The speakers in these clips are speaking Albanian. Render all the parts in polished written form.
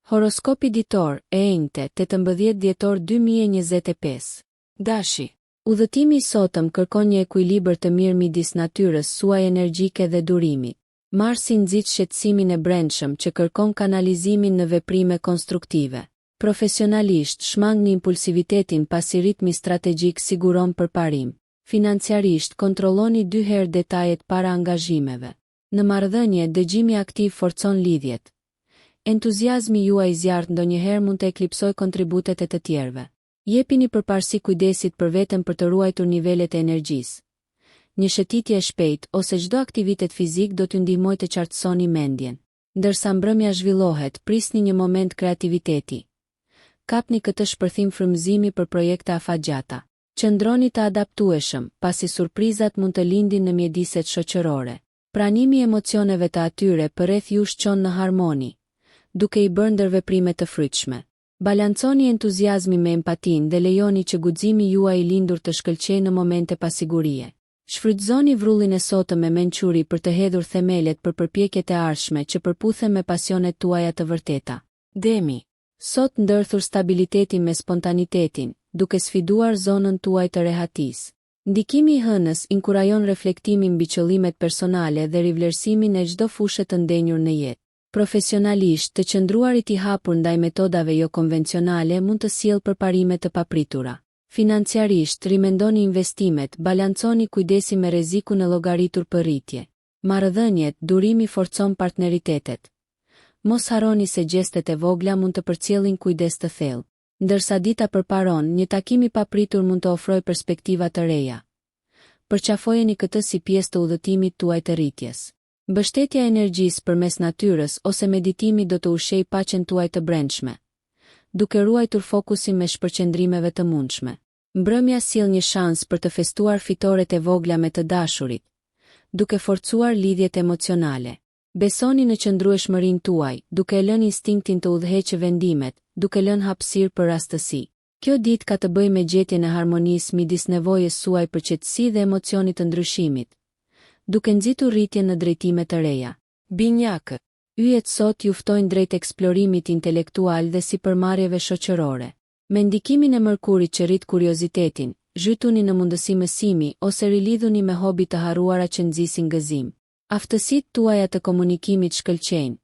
Horoskopi ditor, e enjte, 18 dhjetor 2025. Dashi. Udhëtimi i sotëm kërkon një ekuilibër të mirë midis natyrës suaj energjike dhe durimit. Marsi nxit shqetësimin e brendshëm që kërkon kanalizimin në veprime konstruktive. Profesionalisht, shmangni impulsivitetin pasi ritmi strategjik siguron përparim. Financiarisht, kontrolloni 2 herë detajet para angazhimeve. Në marrëdhënie, dëgjimi aktiv forcon lidhjet. Entuziazmi juaj i zjarrt ndonjëherë mund të eklipsojë kontributet e të tjerëve. Jepini përparësi kujdesit për veten për të ruajtur nivelet e energjisë. Një shëtitje e shpejtë ose çdo aktivitet fizik do t'ju ndihmojë të qartësoni mendjen. Ndërsa mbrëmja zhvillohet, prisni një moment kreativiteti. Kapni këtë shpërthim frymëzimi për projekte afatgjata. Qëndroni të adaptueshëm, pasi surprizat mund të lindin në mjediset shoqërore. Pranimi i emocioneve të atyre përreth jush çon në harmoni, duke i bërë ndërveprime të frytshme. Balanconi entuziazmi me empatinë dhe lejoni që guximi juaj i lindur të shkëlqejë në momente pasigurie. Shfrytëzoni vrrullin e sotëm me mençuri për të hedhur themelet për përpjekjet e ardhshme që përputhen me pasionet tuaja të vërteta. Demi. Sot ndërthur stabilitetin me spontanitetin, duke sfiduar zonën tuaj të rehatisë. Ndikimi i hënës inkurajon reflektimin mbi qëllimet personale dhe rivlerësimin e çdo fushe të ndenjur në jetë. Profesionalisht, të qëndruarit i hapur ndaj metodave jo konvencionale mund të sjellë përparime të papritura. Financiarisht, rimendoni investimet, balanconi kujdesin me rrezikun e llogaritur për rritje. Marrëdhëniet, durimi forcon partneritetet. Mos harroni se gjestet e vogla mund të përcjellin kujdes të thellë. Ndërsa dita përparon, një takim i papritur mund të ofrojë perspektiva të reja. Përqafojeni këtë si pjesë të udhëtimit tuaj të rritjes. Mbështetja e energjisë përmes natyrës ose meditimi do të ushqejë paqen tuaj të brendshme, duke ruajtur fokusin me shpërqendrimeve të mundshme. Mbrëmja sjell një shans për të festuar fitoret e vogla me të dashurit, duke forcuar lidhjet emocionale. Besoni në qëndrueshmërinë tuaj, duke lënë instinktin të udhëheqë vendimet, duke lënë hapësirë për rastësi. Kjo ditë ka të bëjë me gjetjen e harmonisë midis nevojës suaj për qetësi dhe emocionit të ndryshimit, duke nxitur rritjen në drejtime të reja. Binjakë. Yjet sot ju ftojnë drejt eksplorimit intelektual dhe sipërmarrjeve shoqërore. Me ndikimin e Mërkurit që rrit kuriozitetin, zhytuni në mundësi mësimi ose rilidhuni me hobi të harruara që nxisin gëzim. Aftësitë tuaja të komunikimit shkëlqejnë,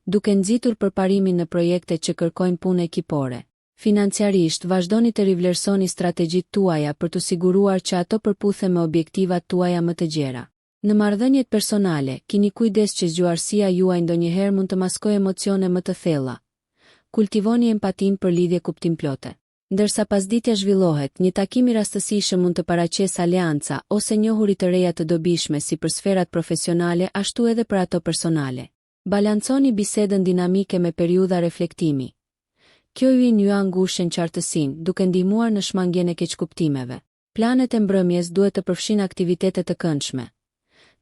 duke nxitur përparimin në projekte që kërkojnë punë ekipore. Financiarisht, vazhdoni të rivlerësoni strategjitë tuaja për të siguruar që ato përputhen me objektivat tuaja më të gjera. Në marrëdhëniet personale, keni kujdes që zgjuarësia juaj ndonjëherë mund të maskojë emocione më të thella. Kultivoni empatinë për lidhje kuptimplote. Ndërsa pasditja zhvillohet, një takim i rastësishëm mund të paraqesë aleanca ose njohuri të reja të dobishme si për sferat profesionale ashtu edhe për ato personale. Balanconi bisedën dinamike me periudha reflektimi. Kjo ju injua ngushën qartësinë, duke ndihmuar në shmangjen e keqkuptimeve. Planet e mbrëmjes duhet të përfshin aktivitete të këndshme,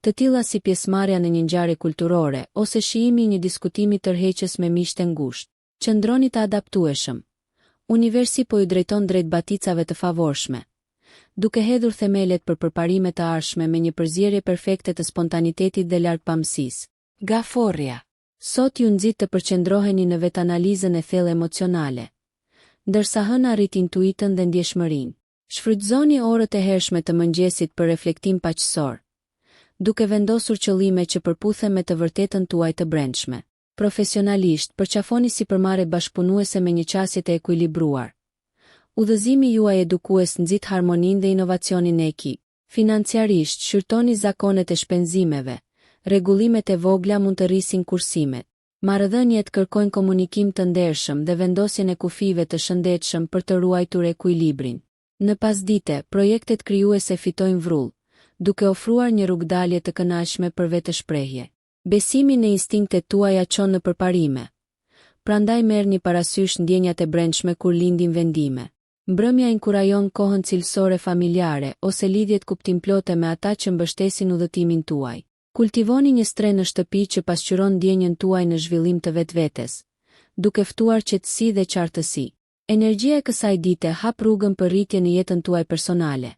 të tilla si pjesëmarrja në një ngjarje kulturore ose shijimi i një diskutimi tërheqës me miq të ngushtë. Qëndroni të adaptueshëm. Universi po ju drejton drejt baticave të favorshme, duke hedhur themelet për përparime të ardhshme me një përzierje perfekte të spontanitetit dhe lartpamësisë. Gaforria. Sot ju nxit të përqendroheni në vetanalizën e thellë emocionale, ndërsa hëna rrit intuitën dhe ndjeshmërinë. Shfrytëzoni orët e hershme të mëngjesit për reflektim paqësor, duke vendosur qëllime që përputhen me të vërtetën tuaj të brendshme. Profesionalisht, përqafoni sipërmarrje bashkëpunuese me një qasje të ekuilibruar. Udhëzimi juaj edukues nxit harmoninë dhe inovacionin e ekip. Financiarisht, shqyrtoni zakonet e shpenzimeve. Rregullimet e vogla mund të rrisin kursimet. Marrëdhëniet kërkojnë komunikim të ndershëm dhe vendosjen e kufive të shëndetshëm për të ruajtur ekuilibrin. Në pasdite, projektet krijuese fitojnë vrull, duke ofruar një rrugdalje të kënaqshme për vetëshprehje. Besimi në instinktet tuaja çon në përparime. Prandaj merrni parasysh ndjenjat e brendshme kur lindin vendime. Mbrëmja inkurajon kohën cilësore familjare ose lidhjet kuptimplote me ata që mbështesin udhëtimin tuaj. Kultivoni një stre në shtëpi që pasqyron ndjenjën tuaj në zhvillim të vetvetes, duke ftuar qetësi dhe qartësi. Energjia e kësaj dite hap rrugën për rritje në jetën tuaj personale,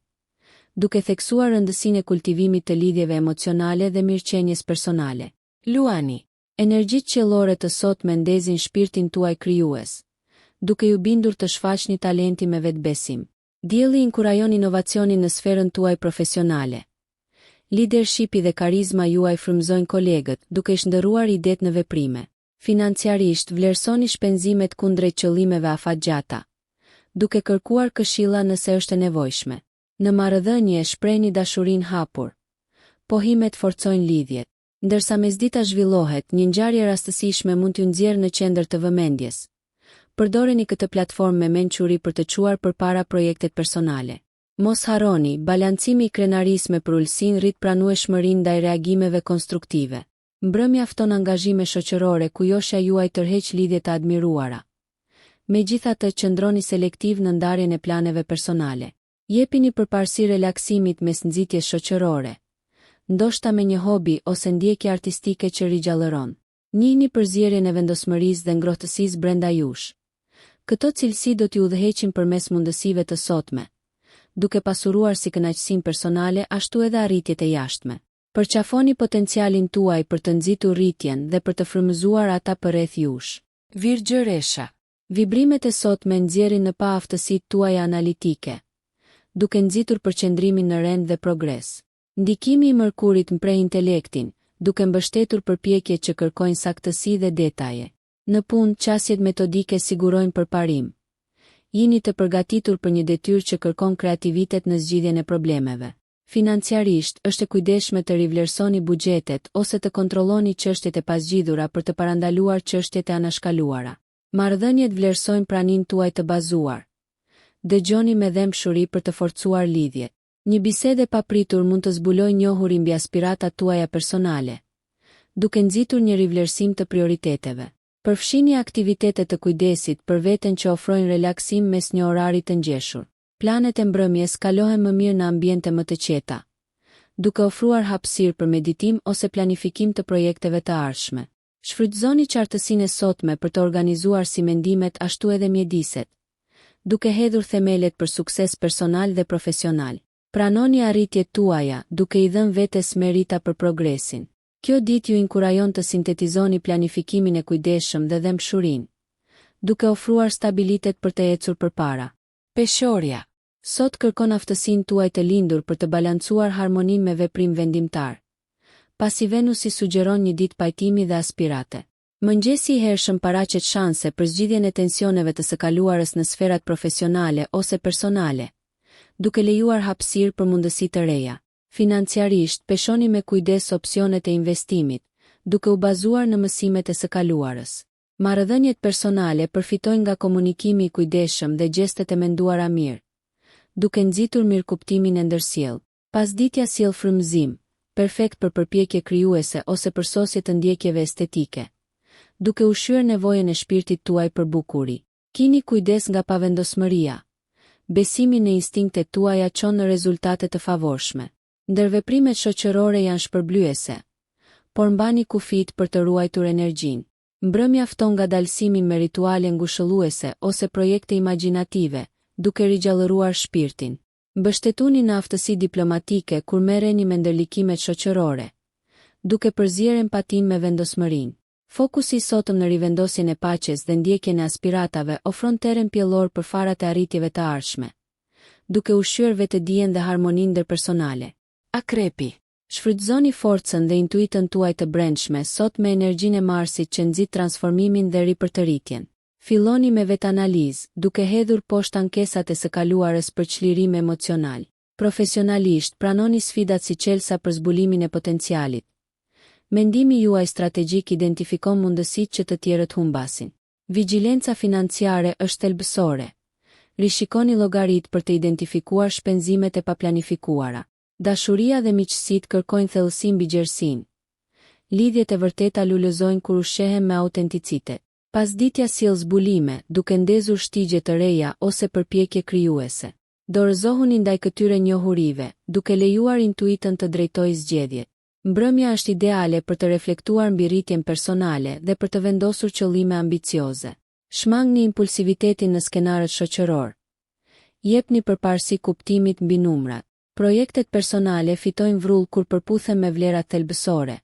duke theksuar rëndësinë e kultivimit të lidhjeve emocionale dhe mirëqenies personale. Luani. Energjitë qiellore të sotme ndezin shpirtin tuaj krijues, duke ju bindur të shfaqni talenti me vetbesim. Dielli inkurajon inovacionin në sferën tuaj profesionale. Leadershipi dhe karizma juaj frymëzojnë kolegët, duke shndërruar idetë në veprime. Financiarisht vlerësoni shpenzimet kundrejt qëllimeve afatgjata, duke kërkuar këshilla nëse është e nevojshme. Në marrëdhënie shprehni dashurinë hapur. Pohimet forcojnë lidhjet. Ndërsa mesdita zhvillohet, një ngjarje rastësishme mund t'ju nxjerrë në qendër të vëmendjes. Përdoreni këtë platformë me mençuri për të çuar përpara projektet personale. Mos harroni, balancimi i krenarisë me përulësinë rrit pranueshmërinë ndaj reagimeve konstruktive. Mbrëmja fton angazhime shoqërore ku joshja juaj tërheq lidhje të admiruara. Megjithatë, qëndroni selektiv në ndarjen e planeve personale. Jepini përparësi relaksimit mes nxitjes shoqërore, ndoshta me një hobi ose ndjekje artistike që rigjallëron. Njihni përzierjen e vendosmërisë dhe ngrohtësisë brenda jush. Këto cilësi do t'ju udhëheqin përmes mundësive të sotme, duke pasuruar si kënaqësinë personale ashtu edhe arritjet e jashtme. Përqafoni potencialin tuaj për të nxitur rritjen dhe për të frymëzuar ata përreth jush. Virgjëresha. Vibrimet e sotme nxjerrin në pa aftësitë tuaja analitike, duke nxitur përqendrimin në rend dhe progres. Ndikimi i Mërkurit mpreh intelektin, duke mbështetur përpjekjet që kërkojnë saktësi dhe detaje. Në punë, qasjet metodike sigurojnë përparim. Jini të përgatitur për një detyrë që kërkon kreativitet në zgjidhjen e problemeve. Financiarisht, është e kujdesshme të rivlerësoni buxhetet ose të kontrolloni çështjet e pasgjidhura për të parandaluar çështjet e anashkaluara. Marrëdhëniet vlerësojnë praninë tuaj të bazuar. Dëgjoni me dëmshuri për të forcuar lidhjet. Një bisedë e papritur mund të zbulojë njohuri mbi aspiratat tuaja personale, duke nxitur një rivlerësim të prioriteteve. Përfshini aktivitete të kujdesit për veten që ofrojnë relaksim mes një orari të ngjeshur. Planet e mbrëmjes kalohen më mirë në ambiente më të qeta, duke ofruar hapësirë për meditim ose planifikim të projekteve të ardhshme. Shfrytëzoni qartësinë e sotme për të organizuar si mendimet ashtu edhe mjediset, duke hedhur themelet për sukses personal dhe profesional. Pranoni arritjet tuaja, duke i dhënë vetes merita për progresin. Kjo ditë ju inkurajon të sintetizoni planifikimin e kujdesshëm dhe dëmshurinë, duke ofruar stabilitet për të ecur përpara. Peshorja. Sot kërkon aftësinë tuaj të lindur për të balancuar harmoninë me veprim vendimtar, pasi Venusi sugjeron një ditë pajtimi dhe aspirate. Mëngjesi i hershëm paraqet shanse për zgjidhjen e tensioneve të së kaluarës në sferat profesionale ose personale, duke lejuar hapësirë për mundësi të reja. Financiarisht, peshoni me kujdes opsionet e investimit, duke u bazuar në mësimet e së kaluarës. Marrëdhëniet personale përfitojnë nga komunikimi i kujdesshëm dhe gjestet e menduara mirë, duke nxitur mirëkuptimin e ndërsjellë. Pasditja sjell frymëzim, perfekt për përpjekje krijuese ose për sosje të ndjekjeve estetike, duke ushqyer nevojën e shpirtit tuaj për bukuri. Kini kujdes nga pavendosmëria. Besimi në instinktet tuaja çon në rezultate të favorshme. Ndërveprimet shoqërore janë shpërblyese, por mbani kufit për të ruajtur energjinë. Mbrëmja fton ngadalësimin me rituale ngushëlluese ose projekte imagjinative, duke rigjallëruar shpirtin. Mbështetuni në aftësi diplomatike kur merreni me ndërlikimet shoqërore, duke përzierë empatinë me vendosmërinë. Fokusi i sotëm në rivendosjen e paqes dhe ndjekjen e aspiratave ofron terren pjellor për farat e arritjeve të ardhshme, duke ushqyer vetëdijen dhe harmoninë ndërpersonale. Akrepi. Shfrytëzoni forcën dhe intuitën tuaj të brendshme sot me energjinë e Marsit që nxit transformimin dhe ripërtëritjen. Filloni me vetanalizë, duke hedhur poshtë ankesat e së kaluarës për çlirim emocional. Profesionalisht, pranoni sfidat si çelësa për zbulimin e potencialit. Mendimi juaj strategjik identifikon mundësitë që të tjerët humbasin. Vigjilenca financiare është thelbësore. Rishikoni llogaritë për të identifikuar shpenzimet e paplanifikuara. Dashuria dhe miqësitë kërkojnë thellësi mbi gjerësinë. Lidhjet e vërteta lulëzojnë kur ushqehen me autenticitet. Pasditja sjell zbulime, duke ndezur shtigje të reja ose përpjekje krijuese. Dorëzohuni ndaj këtyre njohurive, duke lejuar intuitën të drejtojë zgjedhjet. Mbrëmja është ideale për të reflektuar mbi rritjen personale dhe për të vendosur qëllime ambicioze. Shmangni impulsivitetin në skenarët shoqëror. Jepni përparësi kuptimit mbi numrat. Projektet personale fitojnë vrull kur përputhen me vlerat thelbësore,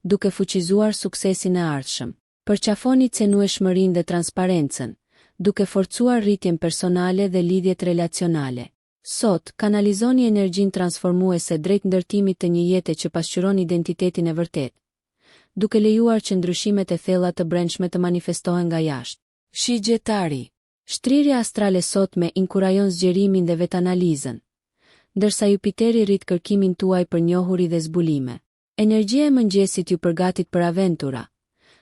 duke fuqizuar suksesin e ardhshëm. Përqafoni cenueshmërinë dhe transparencën, duke forcuar rritjen personale dhe lidhjet relacionale. Sot, kanalizoni energjinë transformuese drejt ndërtimit të një jete që pasqyron identitetin e vërtet, duke lejuar që ndryshimet e thella të brendshme të manifestohen nga jashtë. Shigjetari. Shtrirja astrale sotme inkurajon zgjerimin dhe vetanalizën, ndërsa Jupiteri rrit kërkimin tuaj për njohuri dhe zbulime. Energjia e mëngjesit ju përgatit për aventura,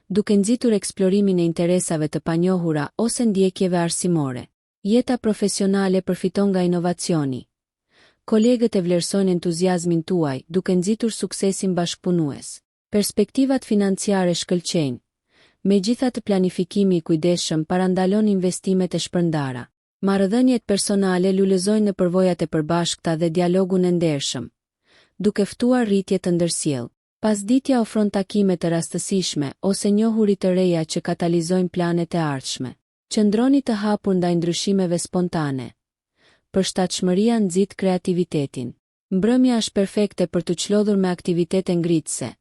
duke nxitur eksplorimin e interesave të panjohura ose ndjekjeve arsimore. Jeta profesionale përfiton nga inovacioni. Kolegët e vlerësojnë entuziazmin tuaj, duke nxitur suksesin bashkëpunues. Perspektivat financiare shkëlqejnë. Megjithatë planifikimi i kujdesshëm parandalon investimet e shpërndara. Marrëdhëniet personale lulëzojnë në përvojat e përbashkëta dhe dialogun e ndershëm, duke ftuar rritje të ndërsjellë. Pasditja ofron takime të rastësishme ose njohuri të reja që katalizojnë planet e ardhshme. Qëndroni të hapur ndaj ndryshimeve spontane. Përshtatshmëria nxit kreativitetin. Mbrëmja është perfekte për të çlodhur me aktivitete ngritëse,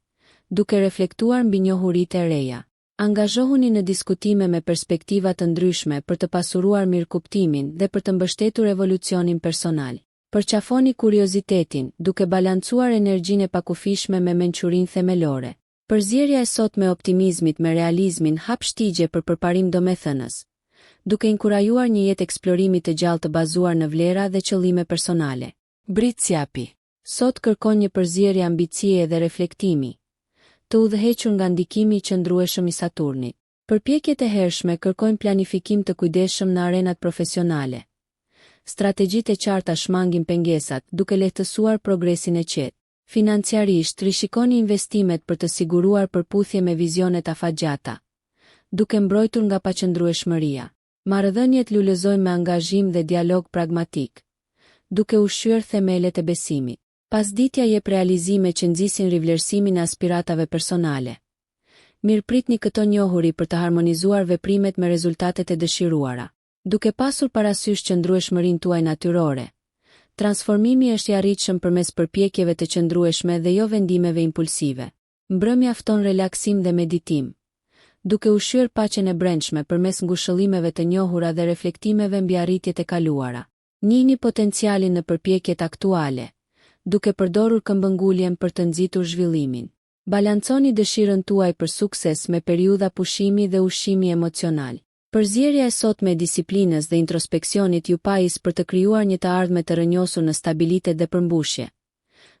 duke reflektuar mbi njohuritë e reja. Angazhohuni në diskutime me perspektiva të ndryshme për të pasuruar mirëkuptimin dhe për të mbështetur evolucionin personal. Përqafoni kuriozitetin, duke balancuar energjinë e pakufishme me mençurinë themelore. Përzierja e sotme e optimizmit me realizmin hap shtigje për përparim domethënës, duke inkurajuar një jetë eksplorimi të gjallë të bazuar në vlera dhe qëllime personale. Britsjapi. Sot kërkon një përzierje ambicie dhe reflektimi, të udhëhequr nga ndikimi i qëndrueshëm i Saturnit. Përpjekjet e hershme kërkojnë planifikim të kujdesshëm në arenat profesionale. Strategjitë e qarta shmangin pengesat, duke lehtësuar progresin e qetë. Financiarisht, rishikoni investimet për të siguruar përputhje me vizionet afatgjata, duke mbrojtur nga paqëndrueshmëria. Marrëdhëniet lulëzojnë me angazhim dhe dialog pragmatik, duke ushqyer themelet e besimit. Pasditja jep realizime që nxisin rivlerësimin e aspiratave personale. Mirëpritni këto njohuri për të harmonizuar veprimet me rezultatet e dëshiruara. Duke pasur parasysh qëndrueshmërinë tuaj natyrore, transformimi është i arritshëm përmes përpjekjeve të qëndrueshme dhe jo vendimeve impulsive. Mbrëmja fton relaksim dhe meditim, duke ushqyer paqen e brendshme përmes ngushëllimeve të njohura dhe reflektimeve mbi arritjet e kaluara. Njihni potencialin në përpjekjet aktuale, duke përdorur këmbënguljen për të nxitur zhvillimin. Balanconi dëshirën tuaj për sukses me periudha pushimi dhe ushqimi emocional. Përzierja e sotme e disiplinës dhe introspeksionit ju pajis për të krijuar një të ardhme të rënjosur në stabilitet dhe përmbushje,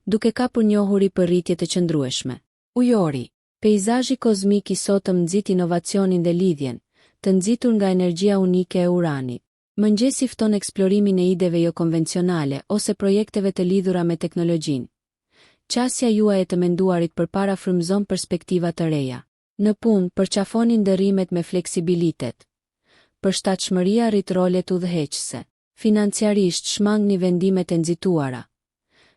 duke kapur njohuri për rritje të qëndrueshme. Ujori. Peizazhi kozmik i sotëm nxit inovacionin dhe lidhjen, të nxitur nga energjia unike e Uranit. Mëngjesi fton eksplorimin e ideve jo konvencionale ose projekteve të lidhura me teknologjinë. Qasja juaj e të menduarit përpara frymëzon perspektiva të reja. Në punë, përqafoni ndërrimet me fleksibilitet. Përshtatshmëria rrit rolet udhëheqëse. Financiarisht shmangni vendimet e nxituara.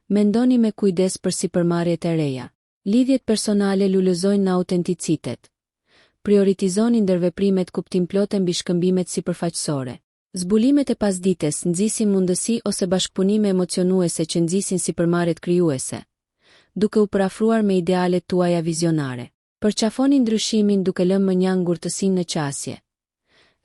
Mendoni me kujdes për sipërmarrjet e reja. Lidhjet personale lulëzojnë në autenticitet. Prioritizoni ndërveprimet kuptimplote mbi shkëmbimet sipërfaqësore. Zbulimet e pasdites nxisin mundësi ose bashkëpunime emocionuese që nxisin sipërmarrjet krijuese, duke u parafruar me idealet tuaja vizionare. Përqafoni ndryshimin duke lënë mënjangurtësinë në qasje.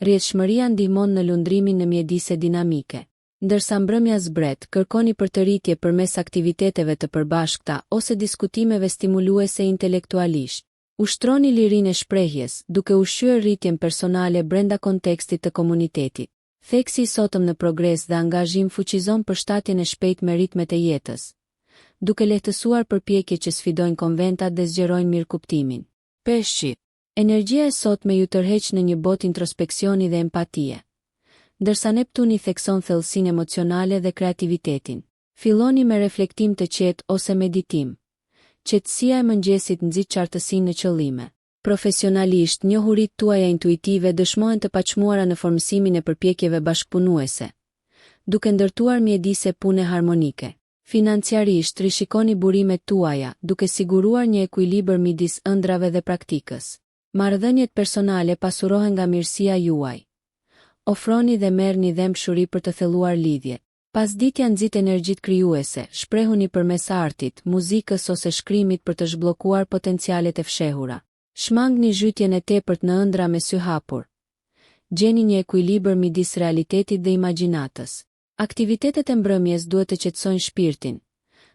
Rrjedhshmëria ndihmon në lundrimin në mjedise dinamike. Ndërsa mbrëmja zbret, kërkoni përtëritje përmes aktiviteteve të përbashkëta ose diskutimeve stimuluese intelektualisht. Ushtroni lirinë e shprehjes, duke ushqyer rritjen personale brenda kontekstit të komunitetit. Theksi i sotëm në progres dhe angazhim fuqizon përshtatjen e shpejtë me ritmet e jetës, duke lehtësuar përpjekje që sfidojnë konventat dhe zgjerojnë mirëkuptimin. Peshqi. Energjia e sotme ju tërheq në një botë introspeksioni dhe empatie, ndërsa Neptuni thekson thellësinë emocionale dhe kreativitetin. Filloni me reflektim të qetë ose meditim. Qetësia e mëngjesit nxit qartësinë në qëllime. Profesionalisht, njohuritë tuaja intuitive dëshmohen të paqmuara në formësimin e përpjekjeve bashkëpunuese, duke ndërtuar mjedise pune harmonike. Financiarisht, rishikoni burimet tuaja, duke siguruar një ekuilibër midis ëndrave dhe praktikës. Marrëdhëniet personale pasurohen nga mirësia juaj. Ofroni dhe merrni dëmshuri për të thelluar lidhje. Pasditja nxit energjitë krijuese, shprehuni përmes artit, muzikës ose shkrimit për të zhbllokuar potencialet e fshehura. Shmangni zhytjen e tepërt në ëndra me sy hapur. Gjeni një ekuilibër midis realitetit dhe imagjinatës. Aktivitetet e mbrëmjes duhet të qetësojnë shpirtin,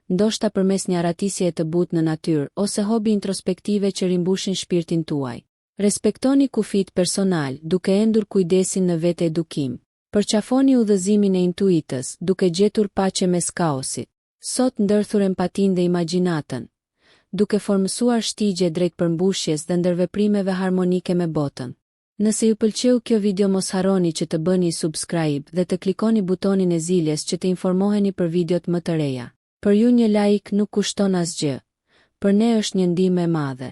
ndoshta përmes një aratisjeje të butë në natyrë ose hobi introspektive që rimbushin shpirtin tuaj. Respektoni kufit personal, duke endur kujdesin në vetë edukim. Përqafoni udhëzimin e intuitës, duke gjetur paqe mes kaosit. Sot ndërthur empatinë dhe imagjinatën, duke formësuar shtigje drejt përmbushjes dhe ndërveprimeve harmonike me botën. Nëse ju pëlqeu kjo video, mos harroni që të bëni subscribe dhe të klikoni butonin e ziljes që të informoheni për videot më të reja. Për ju një like nuk kushton asgjë, për ne është një ndihmë e madhe.